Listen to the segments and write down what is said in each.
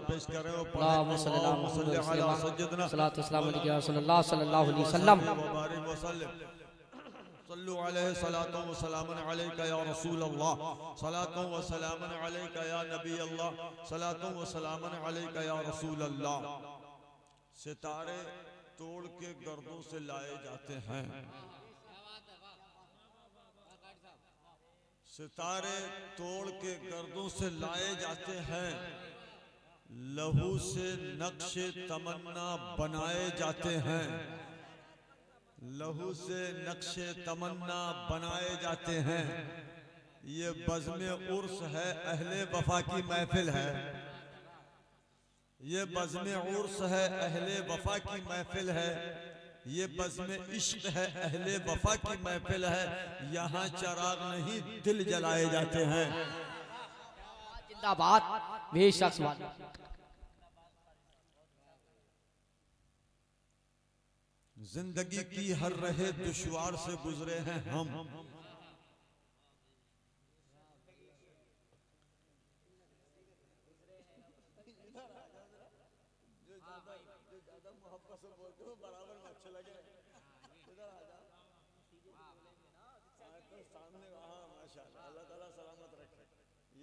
पेश कर रहे हो। सल्लु अलैहि सलातो व सलामन अलैका या रसूल अल्लाह, सलातो व सलामन अलैका या नबी अल्लाह, सलातो व सलामन अलैका या रसूल अल्लाह। सितारे तोड़ के गर्दों से लाए जाते हैं, सितारे तोड़ के गर्दों से लाए जाते हैं, लहू से नक्शे तमन्ना बनाए जाते हैं, लहू से नक्शे तमन्ना बनाए जाते हैं। ये बज़्म उर्स है, अहले वफा की महफिल है, ये बज़्म उर्स है, अहले वफा की महफिल है, ये बज़्म इश्क है, अहले वफा की महफिल है। यहाँ चराग नहीं दिल जलाए जाते हैं। जिंदाबाद बेशक। जिंदगी की हर रहे दुश्वार से गुजरे हैं हम,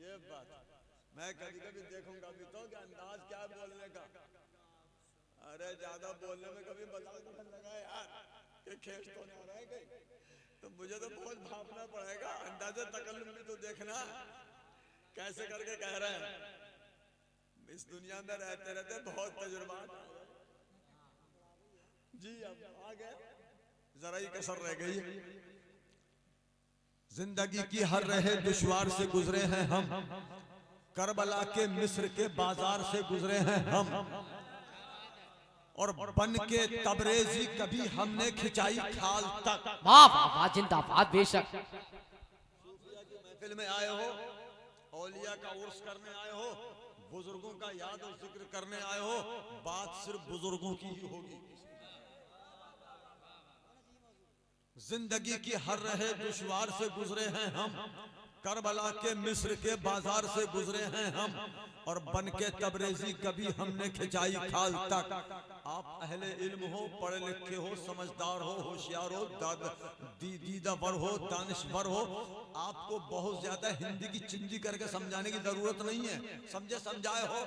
ये बात मैं कभी कभी देखूंगा भी तो कि अंदाज क्या है बोलने का। अरे ज्यादा बोलने में कभी मजाक नहीं लगा यार कि खेच तो नहीं आ रहा है कहीं, तो मुझे तो बहुत भापना पड़ेगा। अंदाजे तकल्लुम भी तो देखना कैसे करके कह रहे हैं। इस दुनिया में रहते रहते बहुत तजुर्बा जी, अब आ गए, जरा ही कसर रह गई। जिंदगी की हर रहे दुश्वार से गुजरे हैं हम, करबला के मिस्र के बाजार से गुजरे हैं हम, और बन के तबरेजी कभी हमने खिंचाई खाल तक। वाह वाह जिंदाबाद बेशक। सूफिया की महफिल में आए हो, औलिया का उर्स करने आए हो, बुजुर्गों का याद और जिक्र करने आए हो, बात सिर्फ बुजुर्गों की ही होगी। जिंदगी की हर रहे दुश्वार से गुजरे हैं हम, करबला के मिस्र के बाजार से गुजरे हैं हम, और बन के तबरेजी कभी हमने खिंचाई खाल तक। आप अहले इल्म हो, पढ़े लिखे हो, समझदार हो, होशियार हो, दीदावर हो, दानिशवर हो, आपको बहुत ज्यादा हिंदी की चिंदी करके समझाने की जरूरत नहीं है। समझे समझाए हो,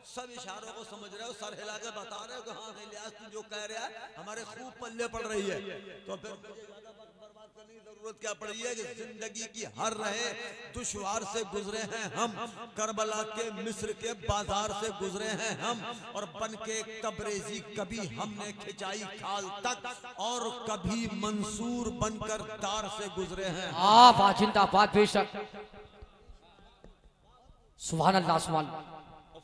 सब इशारों को समझ रहे हो, सर हिला के बता रहे हो कि हाँ इलियास तू जो कह रहा है हमारे खूब पल्ले पड़ रही है। तो फिर मुझे ज्यादा बर्बाद करने की जरूरत क्या पड़ी है कि जिंदगी की हर रहे दुश्वार से गुजरे हैं हम, करबला के मिस्र के बाजार से गुजरे हैं हम, और बन के तबरेजी कभी हमने खिंचाई खाल तक, और कभी मंसूर बनकर तार से गुजरे हैं। वाह जिंदाबाद बेशक। सुभान अल्लाह सुभान अल्लाह।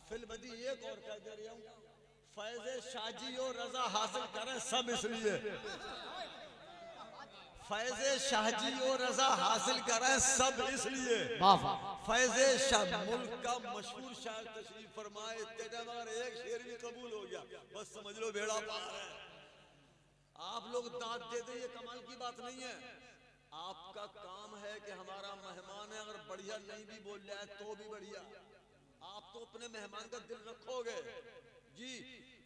फिलबदी एक और कह दे रही हूं, फैज़े शाजी और रजा हासिल करें सब इसलिए, फैज़े शाहजी और रजा हासिल करें सब इसलिए। फैज़े शाह मुल्क का मशहूर शायर तशरीफ फरमाए, तेरे मगर एक शेर भी कबूल हो गया, बस समझ लो बेड़ा पार है। आप लोग दाद दे दे, ये कमाल की बात नहीं है। आपका काम है कि हमारा मेहमान है, अगर बढ़िया नहीं भी बोल जाए तो भी बढ़िया, आप तो अपने मेहमान का दिल रखोगे जी।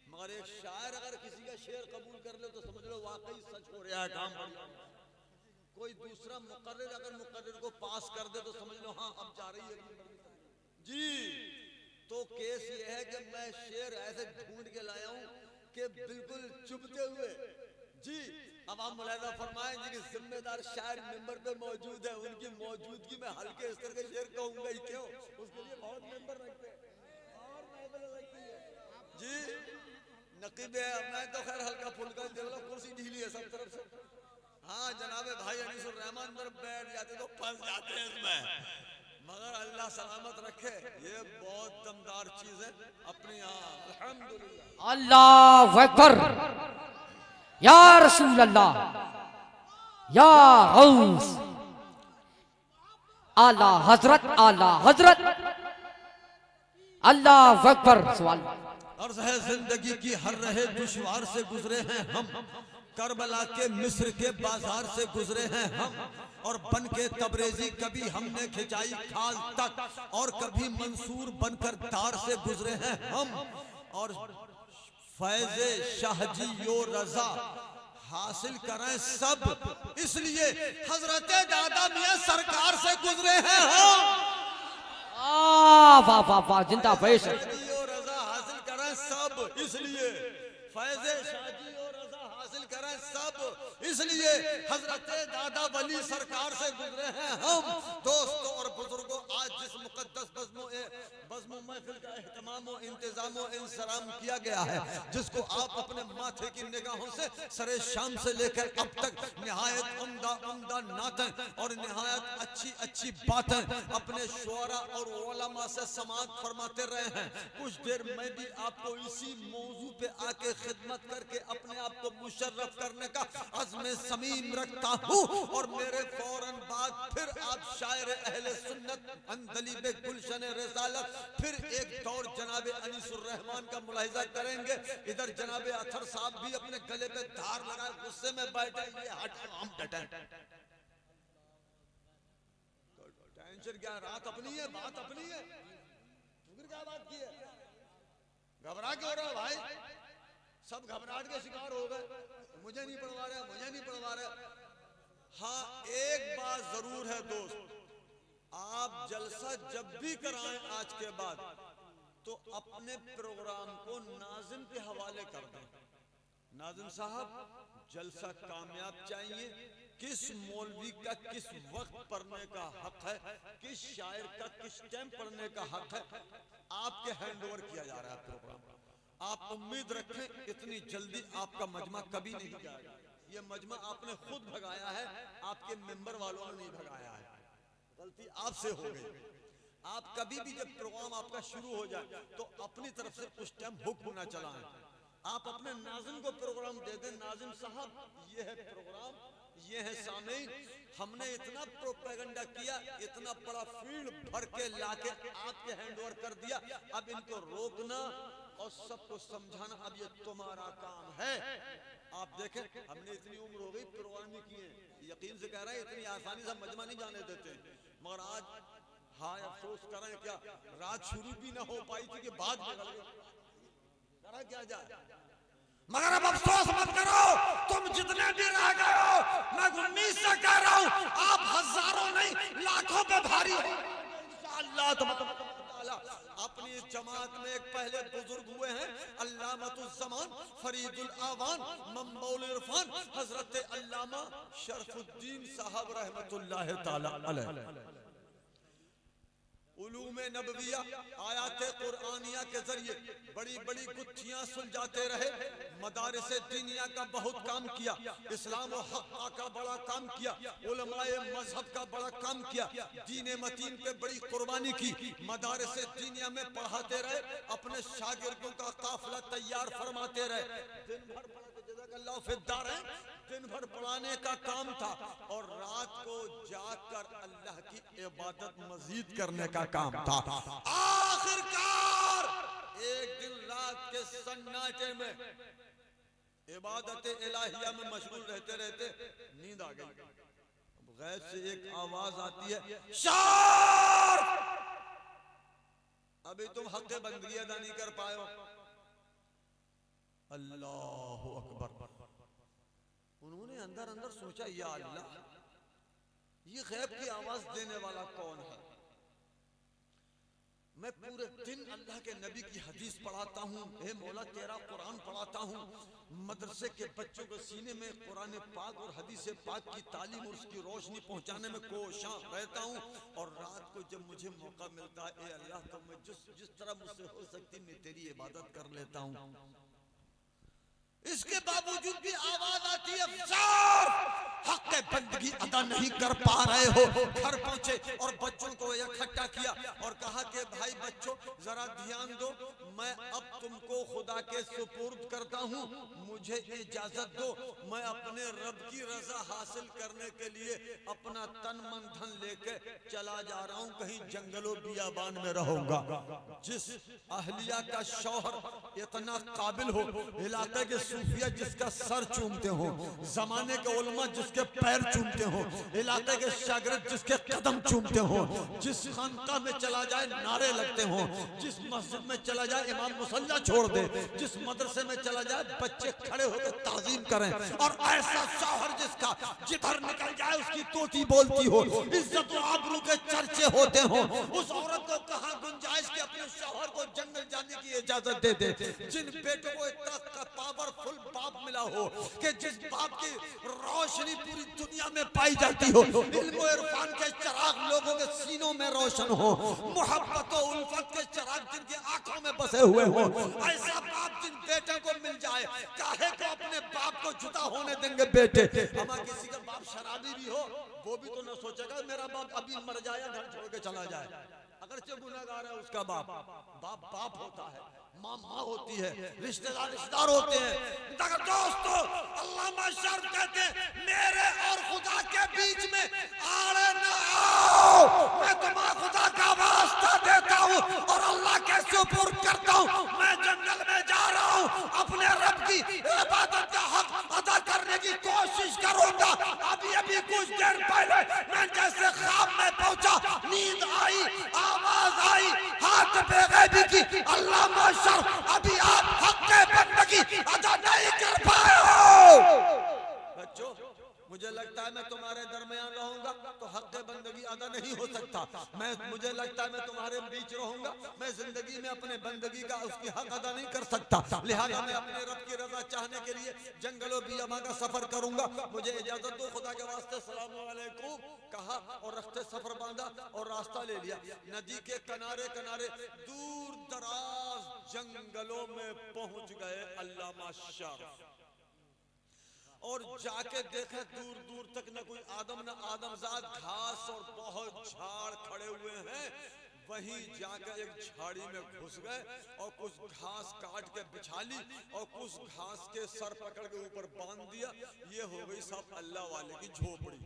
मगर एक शायर अगर किसी का शेर कबूल कर ले तो समझ लो वाकई सच हो रहा है काम। कोई दूसरा मुकर्रिर अगर मुकर्रिर को पास कर दे तो समझ लो हाँ अब जा रही है जी। तो केस ये है कि मैं शेर ऐसे ढूंढ के लाया हूं कि बिल्कुल चुभते हुए जी। अब आप मुलाहिजा फरमाएं जी कि जिम्मेदार शायर मेंबर पे मौजूद है, उनकी मौजूदगी में हल्के स्तर के शेर कहूंगा ही क्यों, उसके लिए बहुत मेंबर रखते हैं और महफिल लगती है जी। नकीब है, मैं तो खैर हल्का फुल्का देख लो, कुर्सी ढीली है सब तरफ से। हाँ जनाबे भाई अनीसुर रहमान तरफ बैठ जाते तो फंस जाते हैं इसमें, मगर अल्लाह सलामत रखे। ये बहुत दमदार चीज है अपने यहाँ। अल्हम्दुलिल्लाह, अल्लाहु अकबर, या रसूल अल्लाह, या गौस, आला हजरत, आला हजरत, अल्लाहु अकबर। सवाल अर्ज़ है जिंदगी की हर रहे दुश्वार से गुजरे हैं हम, करबला के मिस्र के बाजार से गुजरे हैं हम, और बन के तबरेजी कभी हमने खिंचाई खाल तक, और कभी मंसूर बनकर तार से गुजरे हैं हम, और फैज़े शाहजी ओ रजा हासिल करें सब, इसलिए हजरत दादा मियां सरकार से गुजरे हैं हम। वाह वाह वाह, जिंदा बेशक। रजा हासिल करें सब, इसलिए फैज़े शाहजी और रजा हासिल करें सब, इसलिए हजरत दादा वली सरकार से गुजरे हैं हम। दोस्तों और बुजुर्गों, आज जिस मुकद्दस बज़्म महफिल का एहतमाम और इंतजाम और इंसराम किया गया है, जिसको आप अपने माथे की निगाहों से सरे शाम से लेकर अब तक निहायत उम्दा नातें और निहायत अच्छी अच्छी बातें अपने शुअरा और उलमा से समाअत फरमाते रहे हैं। कुछ देर मैं भी आपको इसी मौजू पे आके खिदमत करके अपने आप को मुशर्रफ करने का अज़्म समीम रखता हूँ, और मेरे फौरन बाद फिर आप शायर अहले सुन्नत अंदलीब गुलशन रिसालत फिर एक दौर जनाब अनीसुर रहमान का मुलाहिजा करेंगे। इधर जनाब अथर साहब भी अपने गले पे धार लगाए गुस्से में बैठे, ये हटाओ हम डटे। टेंशन क्या, रात अपनी है, बात अपनी है, फिर क्या बात की है, घबरा क्यों रहा भाई? सब घबराहट के शिकार हो गए, मुझे नहीं पढ़वा रहे, मुझे नहीं पढ़वा रहे। हाँ, एक बात जरूर है दोस्त, आप जलसा जब भी कराएं आज के बाद, तो अपने प्रोग्राम को नाज़िम के हवाले कर दें। नाज़िम साहब, जलसा कामयाब चाहिए, किस मौलवी का किस वक्त पढ़ने का हक है, किस शायर का किस टाइम पढ़ने का हक है, आपके हैंडओवर किया जा रहा है प्रोग्राम। आप उम्मीद रखें इतनी जल्दी आपका मजमा कभी नहीं जाएगा। ये मजमा आपने खुद भगाया है, आपके मेंबर वालों ने नहीं भगाया है, गलती आपसे हो गई। आप कभी भी जब प्रोग्राम आपका शुरू हो जाए तो अपनी तरफ से उस टाइम हुक्म ना चलाएं। आप अपने नाज़िम को प्रोग्राम दे दें, नाज़िम साहब ये है प्रोग्राम, ये है सामीन, हमने इतना प्रोपेगेंडा किया, इतना बड़ा फील्ड भर के लाके आपके हैंडओवर कर दिया, अब इनको रोकना और सबको समझाना अब ये तुम्हारा काम है। आप देखें, हमने इतनी उम्र हो गई प्रोग्राम ही किए, यकीन से कह रहे हैं इतनी आसानी से मजमा नहीं जाने देते, मगर आज हाँ अफसोस करें क्या, रात शुरू भी ना हो पाई थी कि बाद में करा क्या जाए। मगर अब अफसोस मत करो, तुम जितने भी रह गए हो, मैं उम्मीद से कह रहा हूं आप हजारों नहीं लाखों पे भारी हो इंशाअल्लाह। अपनी जमात में एक पहले बुजुर्ग हुए हैं, अल्लामतुज़्ज़मान फरीदुल आवान मंबउल इरफान हजरत अल्लामा शरफुद्दीन साहब रहमतुल्लाह ताला अलैह। उलूमे नबविया आयात कुरानिया के जरिए बड़ी बड़ी गुत्थियां सुलझाते रहे, मदारिसे दीनिया का बहुत काम किया, इस्लाम और हक़ का बड़ा काम किया, उलमाए मजहब का बड़ा काम किया, दीन मतीन पे बड़ी कुर्बानी की, मदारिसे दीनिया में पढ़ाते रहे, अपने शागिर्दों का काफिला तैयार फरमाते रहे। दिन भर जज़ाकल्लाहु फिद्दार हैं, दिन भर पढ़ाने का काम था, और रात को जाकर अल्लाह की इबादत मजीद करने का काम था। आखिरकार एक दिन रात के सन्नाटे में इबादत इलाहिया में मशगूल रहते रहते नींद आ गई। गैब से एक आवाज आती है, शार अभी तुम हक़ बंदगी अदा नहीं कर पाए हो। अल्लाह अकबर। उन्होंने अंदर अंदर सोचा, या अल्लाह, ये गैब की आवाज देने वाला कौन है? मैं पूरे दिन अल्लाह के नबी की हदीस पढ़ाता हूँ, हे मौला तेरा कुरान पढ़ाता हूँ, मदरसे के बच्चों के सीने में कुरान पाक और हदीस पाक की तालीम और उसकी रोशनी पहुँचाने में कोशां रहता हूँ, और रात को जब मुझे मौका मिलता है, ए अल्लाह, तो मैं जिस तरह मुझसे हो सकती मैं तेरी इबादत कर लेता हूँ। इसके बावजूद भी आवाज आती है, अफसर हक़ बंदगी अदा नहीं कर पा रहे हो। घर पहुंचे और बच्चों को इकट्ठा किया और कहा कि भाई बच्चों जरा ध्यान दो, मैं अब तुमको खुदा के सुपुर्द करता हूँ, मुझे इजाजत दो, मैं अपने रब की रजा हासिल करने के लिए अपना तन मन धन लेके चला जा रहा हूँ, कहीं जंगलों बियाबान में रहूंगा। जिस अहलिया का शौहर इतना काबिल हो, इलाके के सूफिया जिसका सर चूमते हो, जमाने के उलमा जिसके पैर चूमते हो, इलाके के शागिर्द जिसके कदम चूमते हो, जिस खानका में चला जाए नारे लगते हो, जिस मस्जिद में चला जाए इमाम मुसल्ला छोड़ दे, जिस मदरसे में चला जाए बच्चे खड़े होकर ताजीम करें, और ऐसा शौहर जिसका जिधर निकल जाए उसकी तोती बोलती हो, इज्जत और आबरू के चर्चे होते हो, उस औरत को कहां गुंजाइश के अपने शौहर को जंगल जाने की इजाजत दे दे। जिन बेटों को इतना पावरफुल बाप मिला हो कि जिस बाप की रोशनी पूरी दुनिया में पाई जाती हो, इल्म और इरफान के चिराग लोगों के सीनों में रोशन हो, मोहब्बत और उल्फत के चिराग जिनकी आंखों में बसे हुए हो, ऐसा बाप जिन बेटे को मिल जाए, काहे को अपने बाप को जुदा होने देंगे बेटे। हमारा किसी का बाप शराबी भी हो, वो भी तो न सोचेगा मेरा बाप अभी मर जाए, घर छोड़ के चला जाए। अगर से गुनाहगार है उसका बाप बाप होता है, माँ माँ होती है, रिश्तेदार रिश्तेदार होते हैं। दोस्तों अल्लामा शर्फ कहते हैं मेरे और खुदा के बीच में आड़े ना आओ, मैं तुम्हारा खुदा का वास्ता देता हूँ और अल्लाह के सुपुर्द करता हूँ, मैं जंगल में जा रहा हूँ, अपने रब की इबादत का हक अदा करने की कोशिश करूंगा। अभी कुछ देर पहले मैं जैसे ख्वाब में पहुंचा, नींद आई, आवाज आई, हाथ पे गैबी की, अल्लामा शर्फ अभी आप हक के बंदगी अदा नहीं कर पाए हो। बच्चों मुझे लगता है मैं तुम्हारे दरमियान रहूंगा तो हक के बंदगी अदा नहीं हो सकता। मुझे लगता है मैं तुम्हारे बीच रहूंगा, मैं जिंदगी में अपने बंदगी का उसकी हक अदा नहीं कर सकता। लिहाजा मैं अपने रब की रजा चाहने के लिए जंगलों बियाबान का सफर करूंगा, मुझे इजाजत दो खुदा के वास्ते। सलाम अलैकुम कहा और रफ्ते सफर बांधा और रास्ता ले लिया। नदी के किनारे किनारे दूर दराज जंगलों में पहुंच गए अल्लामा शर्फ, और जाके देखे दूर दूर तक न कोई आदम न आदमजाद, घास और बहुत झाड़ खड़े हुए हैं। वहीं जाकर एक झाड़ी में घुस गए और कुछ घास काट के बिछा ली और कुछ घास के सर पकड़ के ऊपर बांध दिया। ये हो गई सब अल्लाह वाले की झोपड़ी।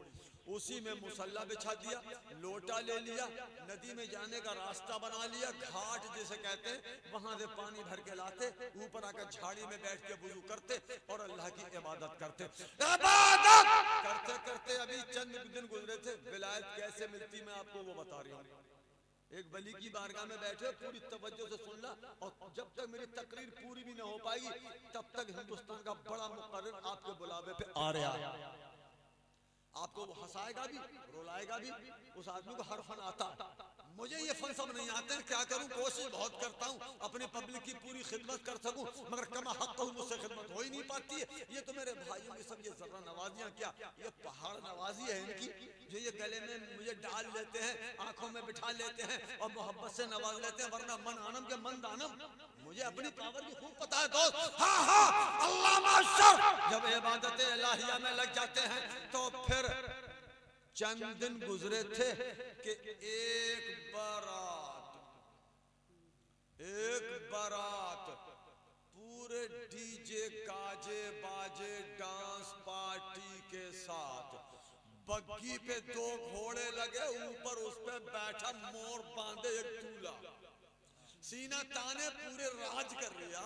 उसी में मुसल्ला बिछा दिया, लोटा ले लिया, नदी में जाने का रास्ता बना लिया, घाट जिसे कहते हैं, वहां से पानी भर के लाते, ऊपर आकर झाड़ी में बैठ के वुजू करते और अल्लाह की इबादत करते। इबादत करते करते अभी चंद दिन गुजरे थे। विलायत कैसे मिलती मैं आपको वो बता रही हूँ। एक वली की बारगाह में बैठे, पूरी तवज्जो से सुनना, और जब तक मेरी तकरीर पूरी भी न हो पाएगी तब तक हिंदुस्तान का बड़ा मुकर्रिर आपके बुलावे पे आ रहा है। आपको वो हंसाएगा भी, रुलाएगा भी, उस आदमी को हर फन आता। मुझे ये फन सब नहीं आते, क्या करूं, कोशिश बहुत करता हूं अपनी पब्लिक की पूरी खिदमत कर सकूं, मगर कमा हक मुझसे खिदमत हो ही नहीं पाती है। ये तो मेरे भाइयों की सब ये जर्रा नवाजियां, क्या ये पहाड़ नवाजी है इनकी, जो ये गले में मुझे डाल लेते हैं, आंखों में बिठा लेते हैं और मोहब्बत से नवाज लेते हैं, वरना मन आनम के मन दानम। मुझे अपनी पावर की खूब पता है दोस्त। हाँ अल्लामा शर्फ जब इबादत इलाहिया में लग जाते हैं तो फिर चंद दिन गुजरे थे कि एक बारात पूरे डीजे गाजे बाजे डांस पार्टी के साथ, बग्गी पे दो घोड़े लगे, ऊपर उस पे बैठा मोर बांधे एक दूल्हा, सीना ताने पूरे राज कर लिया।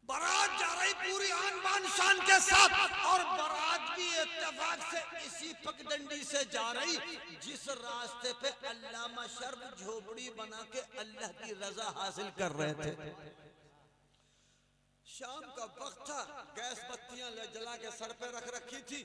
बारात जा रही पूरी आन बान शान के साथ, और बारात भी इत्तेफाक से इसी पगडंडी से जा रही जिस रास्ते पे अल्लामा शर्फ झोपड़ी बना के अल्लाह की रजा हासिल कर रहे थे। शाम का वक्त था, गैस बत्तियां जला के सर पे रख रखी थी,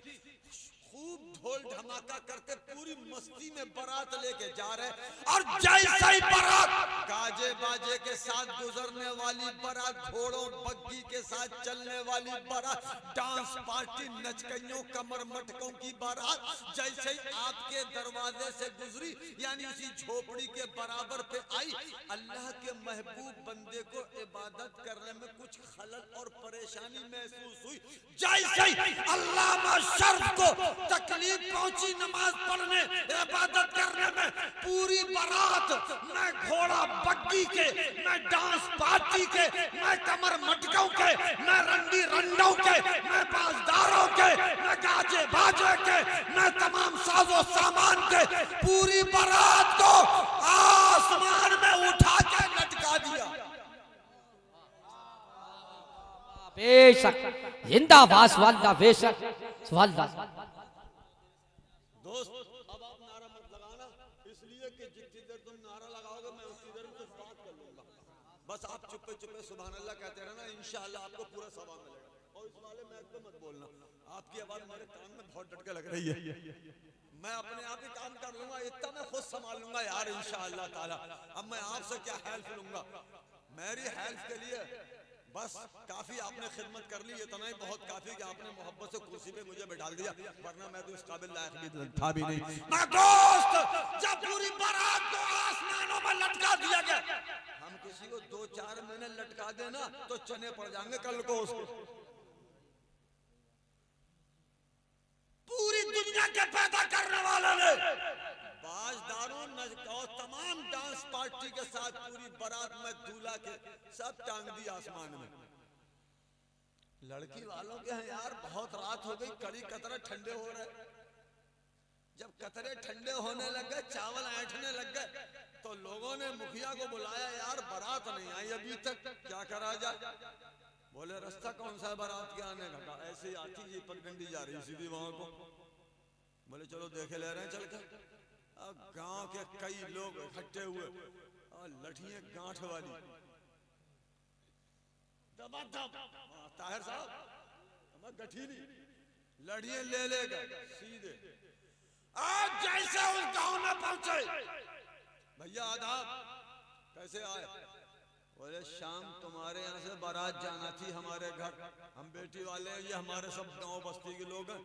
खूब ढोल धमाका करते पूरी मस्ती में बारात लेके जा रहे और जैसे ही बारात गाजे बाजे के साथ गुजरने वाली बारात, घोड़ों बग्गी के साथ चलने वाली बारात, डांस पार्टी नचकइयों कमर मटकों की बारात जैसे ही आपके दरवाजे से गुजरी यानी उसी झोपड़ी के बराबर पे आई, अल्लाह के महबूब बंदे को इबादत करने में कुछ खलल और परेशानी महसूस हुई। जैसे ही अल्लामा शर्फ को तकलीफ पहुंची नमाज पढ़ने इबादत करने में, पूरी बारात न घोड़ा बग्गी के, न डांस पार्टी के, न कमर मटकों के, न रंडी रंडों के, न बाजदारों के, न गाजे बाजे के, न तमाम साजो सामान के, पूरी बारात को आसमान में उठा के लटका दिया। बेशक जिंदाबाद वाला, बेशक वाला। दोस्त अब आप नारा मत लगाना, इसलिए कि जितनी देर तुम नारा लगाओगे मैं उतनी देर में कुछ बात कर लूंगा। बस आप चुप्पे चुप्पे सुभान अल्लाह कहते रहना, इंशाअल्लाह आपको पूरा सवाब मिलेगा। और इस वाले मैच पे मत बोलना, आपकी आवाज मेरे कान में बहुत डट के लग रही है। मैं अपने आप ही काम कर लूंगा, इतना मैं खुद संभाल लूंगा यार इंशाअल्लाह ताला। अब मैं आपसे क्या हेल्प लूंगा, मेरी हेल्प के लिए बस काफी आपने खिदमत कर ली, इतना ही बहुत काफी कि आपने मोहब्बत से कुर्सी पे मुझे बैठा दिया, वरना मैं तो इस काबिल लायक भी था भी नहीं। मैं दोस्त जब पूरी बारात को आसमानों में लटका दिया गया, हम किसी को 2-4 महीने लटका देना तो चने पड़ जाएंगे कल को उसके। पूरी दुनिया के पैदा करने वाले ने बाजदारों और तमाम डांस पार्टी के साथ पूरी बारात में दूल्हा के सब टांग दी आसमान में। लड़की वालों के हैं यार बहुत रात हो गई, कड़ी कतरे ठंडे हो रहे। जब कतरे ठंडे होने लग गए, चावल ऐंठने लग गए, तो लोगों ने मुखिया को बुलाया, यार बारात नहीं आई अभी तक, क्या करा जाए। बोले रास्ता कौन सा है बारात के आने का? ऐसे ही आती जी पगडंडी जा रही सीधी वहां को। बोले चलो देखे ले रहे हैं चल के। गांव के कई लोग इकट्ठे हुए और लठियां गांठ वाली ताहिर साहब हमारे गठीली लड़ियां ले गए सीधे। आज जैसे उस गांव में पहुंचे, भैया आदाब, कैसे आए? बोले शाम तुम्हारे यहाँ से बारात जाना थी हमारे घर, हम बेटी वाले हैं, ये हमारे सब गांव बस्ती के लोग हैं,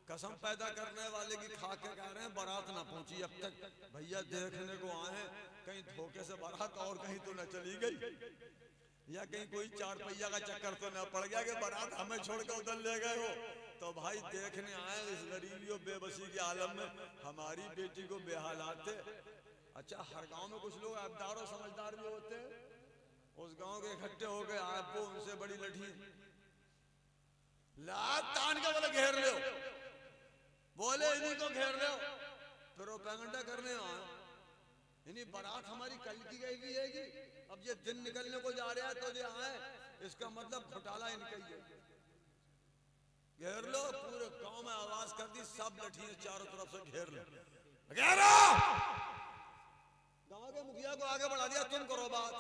कसम पैदा करने वाले की खा के कह रहे हैं बारात ना पहुंची अब तक। भैया देखने को आए, कहीं धोखे से बारात और कहीं तो न चली गई, या कहीं कोई 4 पहिया का चक्कर तो न पड़ गया कि बारात हमें छोड़ के उधर ले गए हो। तो भाई देखने आए इस गरीबी और बेबसी के आलम में हमारी बेटी को बेहालात थे। अच्छा हर गांव में कुछ लोग अबदार और समझदार भी होते हैं, उस गांव के इकट्ठे हो गए, आपको उनसे बड़ी लठी लात तान के बोले घेर लो, बोले इन्हीं को घेर लो, फिर वो पैगंडा करने आए, इन्हीं बारात हमारी कल की गई है, अब ये दिन निकलने को जा रहा है तो ये आए, इसका मतलब घोटाला इनका ही है, घेर लो। पूरे गांव में आवाज कर दी, सब लठियां चारों तरफ से घेर लो, घेरो। गांव के मुखिया को आगे बढ़ा दिया, तुम करो बात।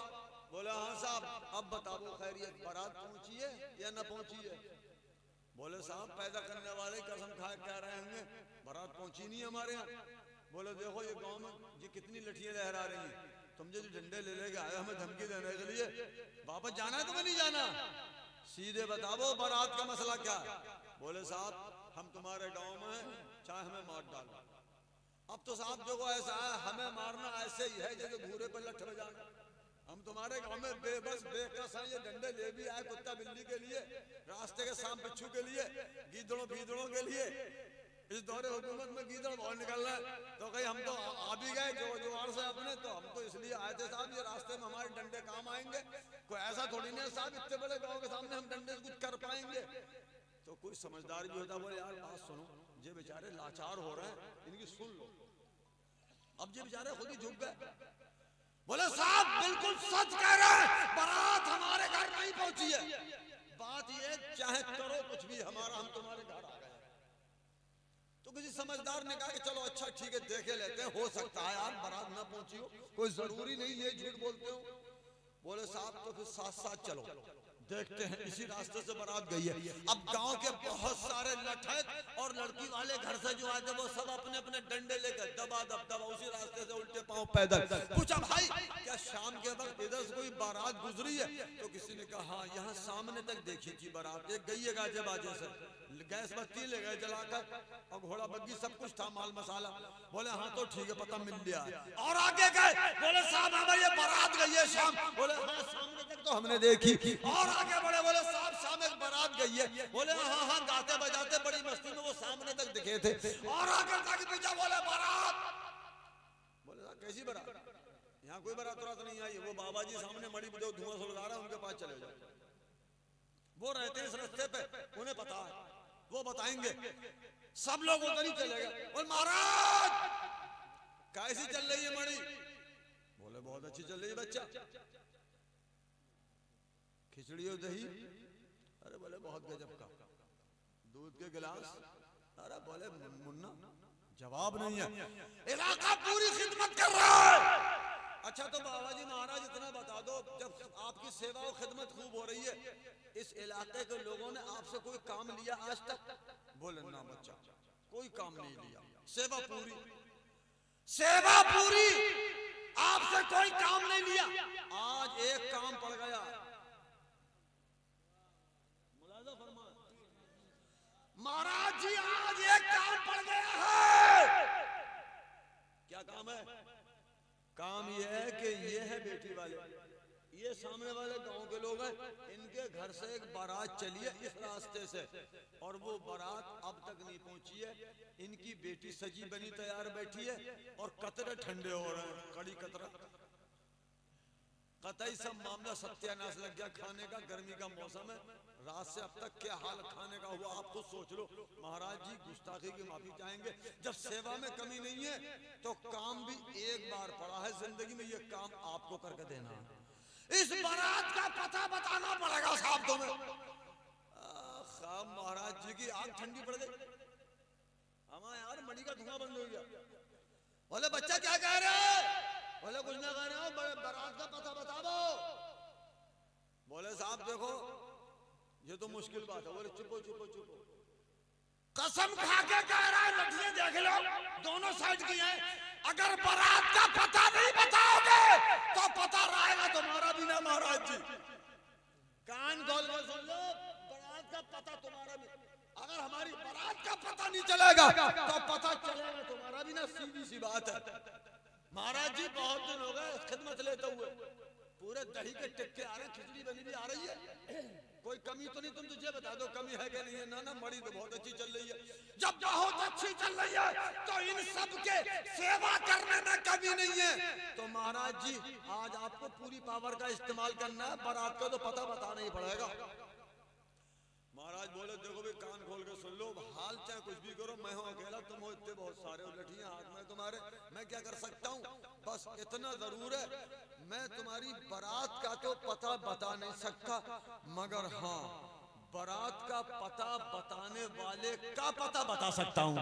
बोले हाँ साहब अब बताओ खैरियत, बारात पहुंची है या न पहुंची है? बोले साहब पैदा करने वाले कसम खा कह रहे होंगे बारात पहुंची नहीं हमारे यहाँ। बोले देखो ये गांव में ये कितनी लठियां लहरा रही हैं, तुम जो डंडे ले के आए हमें धमकी देने के लिए, वापस जाना है तुम्हें नहीं जाना? सीधे बताओ बारात का मसला क्या है? बोले साहब हम तुम्हारे गाँव में हैं, चाहे हमें मार डालो। अब तो साहब जो ऐसा है, हमें मारना ऐसे ही है जैसे घूरे पर लठ बजाना। हम तुम्हारे गांव में बेबस बेकस हैं, ये डंडे ले भी आए कुत्ता बिल्ली के लिए, रास्ते के सांप बिच्छू के लिए, गीदड़ों भीदड़ों के लिए। इस दौरे हुकूमत में गीदड़ बहुत निकल रहा है, तो कहीं हम तो आ भी गए जोड़ से अपने, तो हम तो इसलिए आए थे साहब ये रास्ते में हमारे डंडे काम आएंगे। कोई ऐसा थोड़ी नहीं साहब इतने बड़े गाँव के सामने हम डंडे से कुछ कर पाएंगे। तो कोई समझदार भी होता, बोले यार बात सुनो, ये बेचारे लाचार हो रहे हैं, इनकी सुन लो। अब ये बेचारे खुद ही झुक गए। बोले साहब बिल्कुल सच कह रहे हैं, बारात हमारे घर नहीं पहुंची है, बात ये चाहे करो कुछ भी हमारा, हम तुम्हारे घर आ गए। तो किसी समझदार ने कहा कि चलो अच्छा ठीक है देखे लेते हैं, हो सकता है यार बारात ना पहुंची हो, कोई जरूरी नहीं ये झूठ बोलते हो। बोले साहब तो फिर साथ साथ चलो। देखते हैं इसी रास्ते से बारात गई है। अब गांव के बहुत सारे लठैत और लड़की वाले घर से जो आए थे वो सब अपने अपने डंडे लेकर दबा उसी रास्ते से उल्टे पांव पैदल। पूछा भाई क्या शाम के वक्त इधर से कोई बारात गुजरी है? तो किसी ने कहा हाँ यहाँ सामने तक देखी थी बारात, एक गई है गाजे बाजे से, गैस बत्ती ले गए जलाकर और घोड़ा बग्गी सब कुछ था, माल मसाला। बोले हाँ तो ठीक है, पता मिल गया। और आगे गए, बोले साहब हमें ये बारात गई है शाम। बोले हाँ सामने तक तो हमने देखी। और आगे बढ़े, बोले साहब शाम एक बारात गई है। बोले हाँ हाँ गाते बजाते बड़ी मस्ती में वो सामने तक दिखे थे। और आगे जाके पूछा, बोले बारात? बोले कैसी बारात? यहाँ कोई बारात तो नहीं आई, वो बाबा जी सामने मड़ी में जो धुआं सुलगा रहा है उनके पास चले जाओ, वो रहते हैं इस रास्ते पे, उन्हें पता है, वो बताएंगे। सब लोग उधर ही चले गए। और महाराज कैसी चल रही है मणि? बोले बहुत अच्छी चल रही है बच्चा। खिचड़ी और दही? अरे बोले बहुत गजब का। दूध के गिलास? अरे बोले मुन्ना जवाब नहीं है। इलाका पूरी खिदमत कर रहा है। अच्छा तो बाबा जी महाराज इतना बता दो, जब आपकी सेवा और खिदमत खूब हो रही है, इस इलाके के लोगों ने आपसे कोई काम लिया आज तक? बोले ना बच्चा, कोई काम नहीं लिया, सेवा पूरी, सेवा पूरी, आपसे कोई काम नहीं लिया। आज एक काम पड़ गया, मुलाजा फरमा महाराज जी, आज एक काम पड़ गया है। क्या काम है? काम ये है कि ये है बेटी वाले, ये सामने वाले गांव के लोग हैं, इनके घर से एक बारात चली है इस रास्ते से, और वो बारात अब तक नहीं पहुंची है। इनकी बेटी सजी बनी तैयार बैठी है और कतरे ठंडे हो रहे हैं, कड़ी कतरा। कतई सब मामला सत्यानाश लग गया खाने का, गर्मी का मौसम है, रात से अब तक क्या हाल खाने का हुआ आप खुद सोच लो। महाराज जी गुस्ताखी की माफी चाहेंगे, जब सेवा में कमी नहीं है तो काम भी एक बार पड़ा है जिंदगी में, ये काम आपको करके देना है। इस बारात का पता बताना पड़ेगा साहब तुम्हें। साहब महाराज जी की आग ठंडी पड़ गई। हमारा यार मणि का धुआं बंद हो गया। बोले बच्चा क्या कह रहे हो? बोले कुछ ना कह रहे हो, बारात का पता बता दो। बोले साहब देखो ये तो मुश्किल बात है। बोले चुपो चुपो चुपो, कसम खा के कह रहा है, लठियां देख लो दोनों साइड की हैं। अगर बारात का पता नहीं बताओगे तो पता रहेगा तुम्हारा भी ना महाराज जी। कान खोल के सुन लो, बारात का पता तुम्हारा भी, अगर हमारी बारात का पता नहीं चलेगा तो पता चलेगा तुम्हारा भी ना, सीधी सी बात है। महाराज जी बहुत दिन हो गए खिदमत लेते हुए, पूरे दही के टिक्के आ रहे, खिचड़ी बनी भी आ रही है, कोई कमी तो नहीं? तुम तुझे बता दो कमी है कि नहीं है? ना ना मणि तो बहुत अच्छी चल रही है। जब बहुत अच्छी चल रही है तो इन सब के सेवा करने में कमी नहीं है। तो महाराज जी आज आपको पूरी पावर का इस्तेमाल करना है, बारात का तो पता बताना ही पड़ेगा। महाराज बोले देखो भी कान खोल के सुन लो, हाल चाहे कुछ भी करो, मैं हूँ अकेला, तुम हो इतने बहुत सारे, लठियां हाथ में तुम्हारे, मैं क्या कर सकता हूँ? बस इतना जरूर है, मैं तुम्हारी बारात का तो पता बता नहीं सकता, मगर हाँ बारात का पता बताने वाले का पता बता सकता हूँ।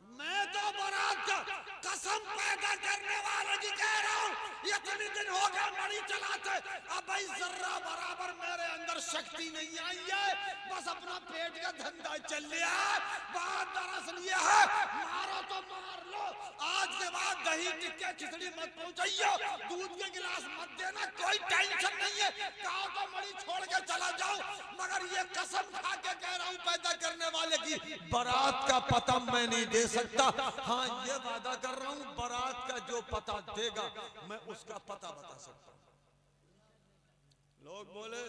मैं तो बारात का कसम पैदा करने वाले की कह रहा हूँ, इतने दिन हो गए मणि चलाते, अब भाई जर्रा बराबर मेरे अंदर शक्ति नहीं आई है, बस अपना पेट का धंधा चल लिया। बात दरअसल ये है, मारो तो मार लो, आज के बाद दही टिक्के खिचड़ी मत पहुंचाइयो, दूध के गिलास मत देना, कोई टेंशन नहीं है, कहो तो मणि छोड़ के चला जाओ, मगर ये कसम खा के कह रहा हूँ पैदा करने वाले की, बारात का पता मैं नहीं दे सकता। हाँ ये वादा कर रहा हूँ, बारात का जो पता देगा मैं उसका पता बता सकता हूँ। लोग बोले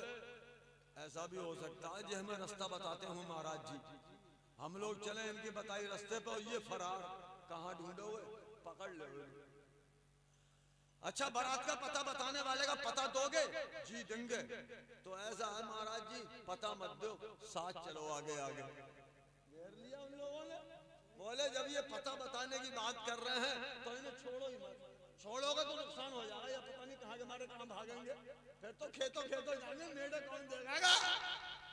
ऐसा भी हो सकता है जी हमें रास्ता बताते हो महाराज जी, हम लोग चले इनकी बताई रास्ते पर, ये फरार कहाँ ढूंढे हुए, पकड़ ले। अच्छा बारात का पता बताने वाले का पता दोगे? जी देंगे। तो ऐसा है महाराज जी पता मत दो, साथ चलो आगे आगे। घेर लिया उन लोगों ने। बोले जब ये पता बताने की बात कर रहे हैं तो इन्हें छोड़ो ही मत, छोड़ोगे तो नुकसान हो जाएगा, या पता नहीं कहाँ के मारे कहाँ भागेंगे, फिर तो खेतों खेतों जाएंगे, मेढे कौन देगा?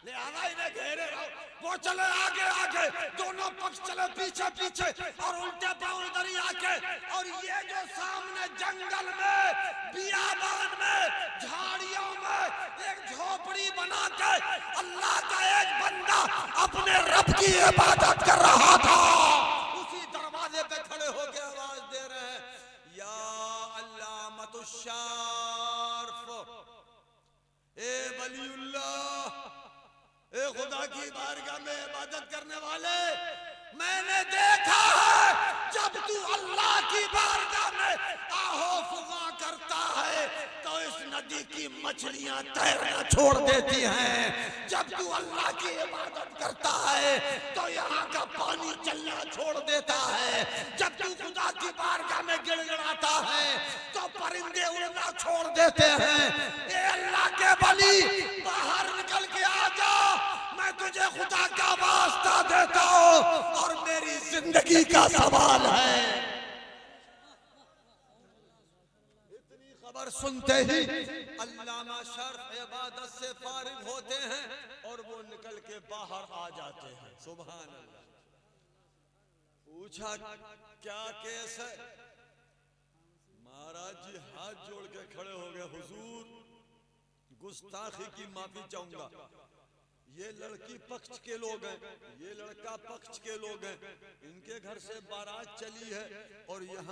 लिहाजा इन्हें घेरे रहो। वो चले आगे आगे, दोनों पक्ष चले पीछे पीछे, और उल्टे पांव इधर ही आके, और ये जो सामने जंगल में, बियाबान में, झाड़ियों में एक झोपड़ी बना के अल्लाह का एक बंदा अपने रब की इबादत कर रहा था। उसी दरवाजे पे खड़े होकर आवाज दे रहे हैं, या अल्लामतुश्शार्फ, ए वलीउल्लाह, ए खुदा की बारगाह में इबादत करने वाले, मैंने देखा है जब तू अल्लाह की बारगाह में आहो फुगा करता है तो इस नदी की मछलियां तैरना छोड़ देती हैं। जब तू अल्लाह की इबादत करता है तो यहाँ का पानी चलना छोड़ देता है। जब तू खुदा की बारगाह में गिड़गिड़ाता है तो परिंदे उड़ना छोड़ देते हैं। ए अल्लाह के वली, बाहर निकल के आ जा, मैं तुझे खुदा का वास्ता देता हूँ और मेरी जिंदगी का सवाल है। इतनी खबर सुनते ही अल्लामा शर्फ इबादत से फारिग होते हैं और वो निकल के बाहर आ जाते हैं। सुभान अल्लाह। पूछा क्या केस है? महाराज जी हाथ जोड़ के खड़े हो गए, हुजूर गुस्ताखी की माफी चाहूंगा। ये लड़की पक्ष के लोग हैं, ये लड़का पक्ष के लोग हैं, इनके घर से बारात चली है और यहाँ